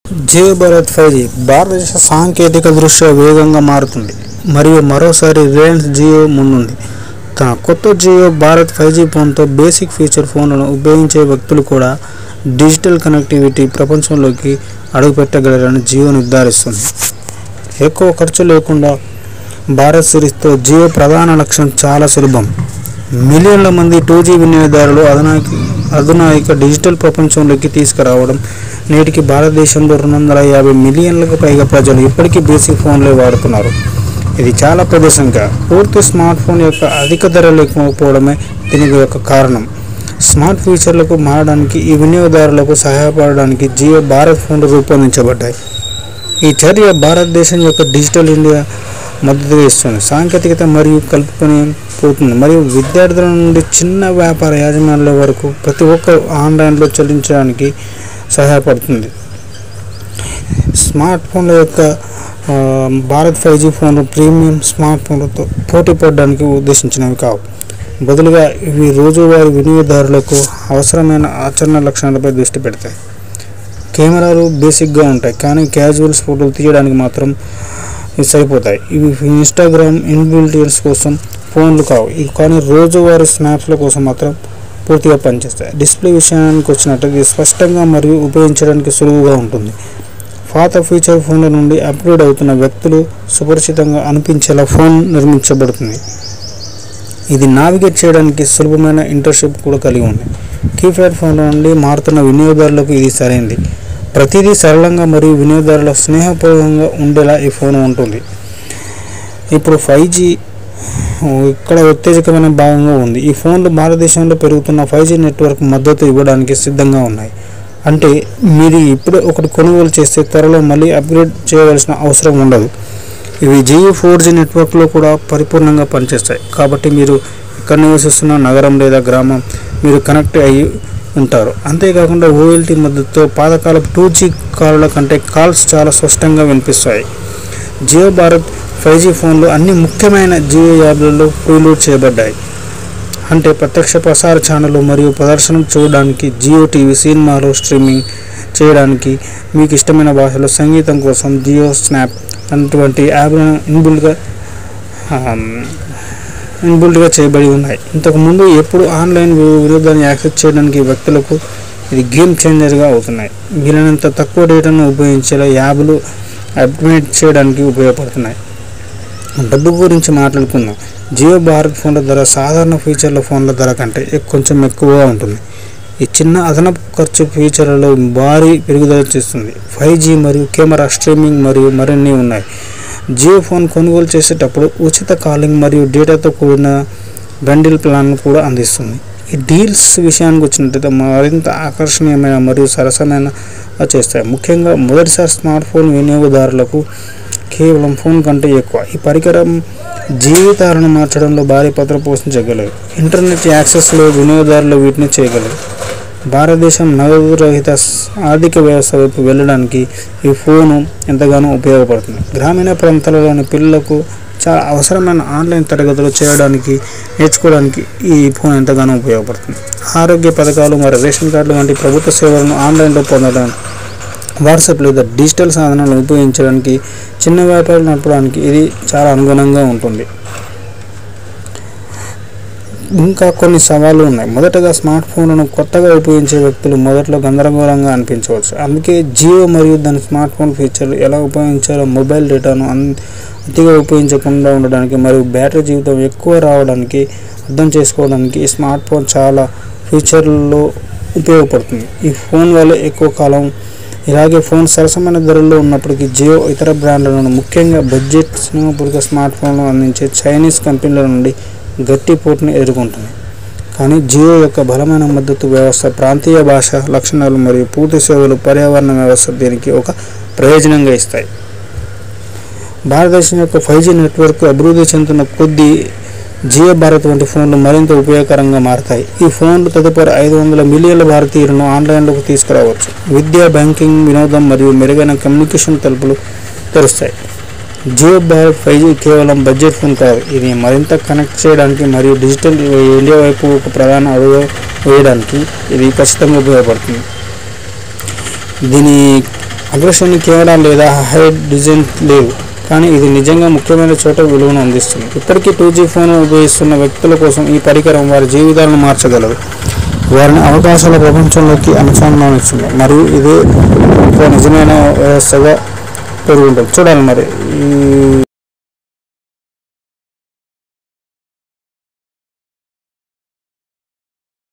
Jio Bharat 5G భారతదేశ సాంకేతిక దృష్ట్యా వేగంగా మారుతుంది మరియు మరోసారి రిలయన్స్ జియో ముందుంది. తన కొత్త జియో భారత్ 5G ఫోన్తో బేసిక్ ఫీచర్ ఫోన్లను ఉపయోగించే వ్యక్తులు కూడా డిజిటల్ కనెక్టివిటీ ప్రపంచంలోకి అడుగుపెట్టగలరని జియో నిర్ధారిస్తుంది. ఎక్కువ ఖర్చు లేకుండా భారత్ సిరీస్తో జియో ప్రధాన లక్ష్యం చాలా సులభం. మిలియన్ల మంది 2G వినియోగదారులు అధునాతన డిజిటల్ ప్రపంచంలోకి తీసుకురావడం. నేటికి భారతదేశంలో 250 మిలియన్లకు పైగా ప్రజలు ఇప్పటికీ బేసిక్ ఫోన్లే వాడుతున్నారు. ఇది చాలా పెద్ద సంఖ్య. పూర్తి స్మార్ట్ ఫోన్ యొక్క అధిక ధర లేకపోవడమే దీనికి ఒక కారణం. స్మార్ట్ ఫీచర్లకు మారడానికి ఈ వినియోగదారులకు సహాయపడడానికి జియో భారత్ ఫోన్లు రూపొందించబడ్డాయి. ఈ చర్య భారతదేశం యొక్క డిజిటల్ ఇండియా మద్దతుగా ఇస్తుంది. సాంకేతికత మరియు కలుపుకొని పోతుంది మరియు విద్యార్థుల నుండి చిన్న వ్యాపార యాజమాన్యాల వరకు ప్రతి ఒక్కరూ ఆన్లైన్లో చెల్లించడానికి సహాయపడుతుంది. స్మార్ట్ ఫోన్ల యొక్క భారత్ 5G ఫోన్లు ప్రీమియం స్మార్ట్ ఫోన్లతో పోటీ పడడానికి ఉద్దేశించినవి కావు. బదులుగా ఇవి రోజువారీ వినియోగదారులకు అవసరమైన ఆచరణ లక్షణాలపై దృష్టి పెడతాయి. కెమెరాలు బేసిక్గా ఉంటాయి కానీ క్యాజువల్స్ ఫోటోలు తీయడానికి మాత్రం సరిపోతాయి. ఇవి ఇన్స్టాగ్రామ్ ఇన్బిల్ట్స్ కోసం ఫోన్లు కావు, ఇవి కానీ రోజువారీ స్నాప్స్ల కోసం మాత్రం పూర్తిగా పనిచేస్తాయి. డిస్ప్లే విషయానికి వచ్చినట్టు ఇది స్పష్టంగా మరియు ఉపయోగించడానికి సులువుగా ఉంటుంది. పాత ఫీచర్ ఫోన్ల నుండి అప్గ్రేడ్ అవుతున్న వ్యక్తులు సుపరిచితంగా అనిపించేలా ఫోన్ నిర్మించబడుతుంది. ఇది నావిగేట్ చేయడానికి సులభమైన ఇంటర్ఫేస్ కూడా కలిగి ఉంది. కీప్యాడ్ ఫోన్ల నుండి మారుతున్న వినియోగదారులకు ఇది సరైనది. ప్రతిదీ సరళంగా మరియు వినియోగదారుల స్నేహపూర్వకంగా ఉండేలా ఈ ఫోన్ ఉంటుంది. ఇప్పుడు 5G ఇక్కడ ఉత్తేజకమైన భాగంగా ఉంది. ఈ ఫోన్లు భారతదేశంలో పెరుగుతున్న 5G నెట్వర్క్ మద్దతు ఇవ్వడానికి సిద్ధంగా ఉన్నాయి. అంటే మీరు ఇప్పుడు ఒకటి కొనుగోలు చేస్తే త్వరలో మళ్ళీ అప్గ్రేడ్ చేయవలసిన అవసరం ఉండదు. ఇవి జియో 4G నెట్వర్క్లో కూడా పరిపూర్ణంగా పనిచేస్తాయి. కాబట్టి మీరు ఎక్కడ నివసిస్తున్న నగరం లేదా గ్రామం మీరు కనెక్ట్ అయ్యి ఉంటారు. అంతేకాకుండా OLT మద్దతుతో పాతకాలపు 2G కాలుల కంటే కాల్స్ చాలా స్పష్టంగా వినిపిస్తాయి. జియో భారత్ 5G ఫోన్లు అన్ని ముఖ్యమైన జియో యాప్లలో ప్రీలోడ్ చేయబడ్డాయి. అంటే ప్రత్యక్ష ప్రసార ఛానళ్ళు మరియు ప్రదర్శనలు చూడడానికి, జియో టీవీ, సినిమాలు స్ట్రీమింగ్ చేయడానికి, మీకు ఇష్టమైన భాషలో సంగీతం కోసం జియో స్నాప్ అటువంటి యాప్లను ఇన్బుల్ట్గా చేయబడి ఉన్నాయి. ఇంతకుముందు ఎప్పుడు ఆన్లైన్ వినోదాన్ని యాక్సెస్ చేయడానికి వ్యక్తులకు ఇది గేమ్ చేంజర్గా అవుతున్నాయి. వీలైనంత తక్కువ డేటాను ఉపయోగించేలా యాప్లు అప్డేట్ చేయడానికి ఉపయోగపడుతున్నాయి. డబ్బు గురించి మాట్లాడుకుందాం. జియో భారత్ ఫోన్ల ధర సాధారణ ఫీచర్ల ఫోన్ల ధర కంటే కొంచెం ఎక్కువగా ఉంటుంది. ఈ చిన్న అదనపు ఖర్చు ఫీచర్లలో భారీ పెరుగుదల చేస్తుంది. 5G మరియు కెమెరా, స్ట్రీమింగ్ మరియు మరిన్ని ఉన్నాయి. జియో ఫోన్ కొనుగోలు చేసేటప్పుడు ఉచిత కాలింగ్ మరియు డేటాతో కూడిన బండిల్ ప్లాన్ కూడా అందిస్తుంది. ఈ డీల్స్ విషయానికి వచ్చినట్లయితే మరింత ఆకర్షణీయమైన మరియు సరసమైన చేస్తాయి. ముఖ్యంగా మొదటిసారి స్మార్ట్ ఫోన్ వినియోగదారులకు కేవలం ఫోన్ కంటే ఎక్కువ. ఈ పరికరం జీవితాలను మార్చడంలో భారీ పాత్ర పోషించగలదు. ఇంటర్నెట్ యాక్సెస్లో వినియోగదారులు వీటిని చేయగలరు. భారతదేశం నగదు రహిత ఆర్థిక వ్యవస్థ వైపు వెళ్ళడానికి ఈ ఫోను ఎంతగానో ఉపయోగపడుతుంది. గ్రామీణ ప్రాంతాలలోని పిల్లలకు చాలా అవసరమైన ఆన్లైన్ తరగతులు నేర్చుకోవడానికి ఈ ఫోన్ ఎంతగానో ఉపయోగపడుతుంది. ఆరోగ్య పథకాలు మరియు రేషన్ కార్డులు వంటి ప్రభుత్వ సేవలను ఆన్లైన్లో పొందడం, వాట్సాప్ లేదా డిజిటల్ సాధనాలను ఉపయోగించడానికి, చిన్న వ్యాపారాలు నడపడానికి ఇది చాలా అనుగుణంగా ఉంటుంది. ఇంకా కొన్ని సవాళ్లు ఉన్నాయి. మొదటగా స్మార్ట్ ఫోన్లను కొత్తగా ఉపయోగించే వ్యక్తులు మొదట్లో గందరగోళంగా అనిపించవచ్చు. అందుకే జియో మరియు దాని స్మార్ట్ ఫోన్ ఫీచర్లు ఎలా ఉపయోగించాలో, మొబైల్ డేటాను అతిగా ఉపయోగించకుండా ఉండడానికి మరియు బ్యాటరీ జీవితం ఎక్కువ రావడానికి అర్థం చేసుకోవడానికి ఈ స్మార్ట్ ఫోన్ చాలా ఫీచర్లలో ఉపయోగపడుతుంది. ఈ ఫోన్ వల్ల ఎక్కువ కాలం ఇలాగే ఫోన్ సరసమైన ధరల్లో ఉన్నప్పటికీ జియో ఇతర బ్రాండ్లను, ముఖ్యంగా బడ్జెట్ స్నేహపూర్వక స్మార్ట్ ఫోన్లు అందించే చైనీస్ కంపెనీల నుండి గట్టి పోటీని ఎదుర్కొంటుంది. కానీ జియో యొక్క బలమైన మద్దతు వ్యవస్థ, ప్రాంతీయ భాష లక్షణాలు మరియు పూర్తి సేవలు పర్యావరణ వ్యవస్థ దీనికి ఒక ప్రయోజనంగా ఇస్తాయి. భారతదేశం యొక్క 5G నెట్వర్క్ అభివృద్ధి చెందుతున్న కొద్దీ జియో భారత్ వంటి ఫోన్లు మరింత ఉపయోగకరంగా మారతాయి. ఈ ఫోన్లు తదుపరి 500 మిలియన్ల భారతీయులను ఆన్లైన్లోకి తీసుకురావచ్చు. విద్య, బ్యాంకింగ్, వినోదం మరియు మెరుగైన కమ్యూనికేషన్ తలుపులు తెరుస్తాయి. జియో భారత్ 5G కేవలం బడ్జెట్ ఫోన్ కాదు, ఇది మరింత కనెక్ట్ చేయడానికి మరియు డిజిటల్ ఇండియా వైపు ఒక ప్రధాన అడుగు వేయడానికి ఇది ఖచ్చితంగా ఉపయోగపడుతుంది. దీని అగ్రశ్రేణి కెమెరా లేదా హై డిజైన్ లేవు, కానీ ఇది నిజంగా ముఖ్యమైన చోట విలువను అందిస్తుంది. ఇప్పటికీ 2G ఫోన్ ఉపయోగిస్తున్న వ్యక్తుల కోసం ఈ పరికరం వారి జీవితాలను మార్చగలదు, వారిని అవకాశాల ప్రపంచంలోకి అనుసంధానిస్తుంది మరియు ఇదే ఒక నిజమైన వ్యవస్థగా పెరుగుతుంది. చూడాలి మరి ఈ